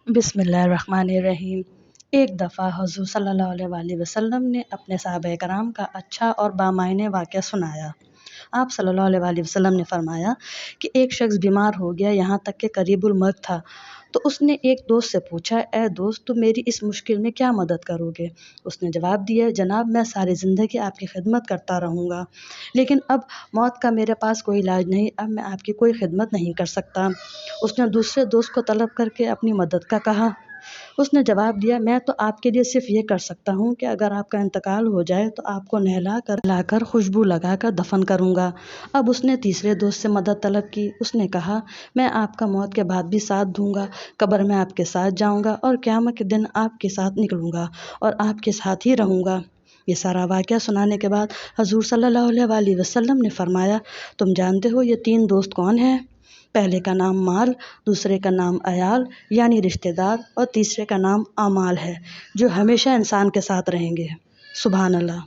बिस्मिल्लाहिर्रहमानिर्रहीम। एक दफ़ा हुज़ूर सल्लल्लाहु अलैहि वसल्लम ने अपने सहाबा कराम का अच्छा और बामायने वाक़या सुनाया। आप सल्लल्लाहु अलैहि वसल्लम ने फ़रमाया कि एक शख्स बीमार हो गया, यहाँ तक कि करीबुल मौत था। तो उसने एक दोस्त से पूछा, ए दोस्त, तुम मेरी इस मुश्किल में क्या मदद करोगे? उसने जवाब दिया, जनाब मैं सारी ज़िंदगी आपकी खिदमत करता रहूँगा, लेकिन अब मौत का मेरे पास कोई इलाज नहीं, अब मैं आपकी कोई खिदमत नहीं कर सकता। उसने दूसरे दोस्त को तलब करके अपनी मदद का कहा। उसने जवाब दिया, मैं तो आपके लिए सिर्फ़ ये कर सकता हूँ कि अगर आपका इंतकाल हो जाए तो आपको नहलाकर खुशबू लगाकर दफन करूँगा। अब उसने तीसरे दोस्त से मदद तलब की। उसने कहा, मैं आपका मौत के बाद भी साथ दूँगा, कब्र में आपके साथ जाऊँगा और क़यामत के दिन आपके साथ निकलूँगा और आपके साथ ही रहूँगा। ये सारा वाक़या सुनाने के बाद हज़ूर सल्लल्लाहु अलैहि वसल्लम ने फ़रमाया, तुम जानते हो ये 3 दोस्त कौन हैं? पहले का नाम माल, दूसरे का नाम अयाल यानी रिश्तेदार और तीसरे का नाम आमाल है, जो हमेशा इंसान के साथ रहेंगे। सुभान अल्लाह।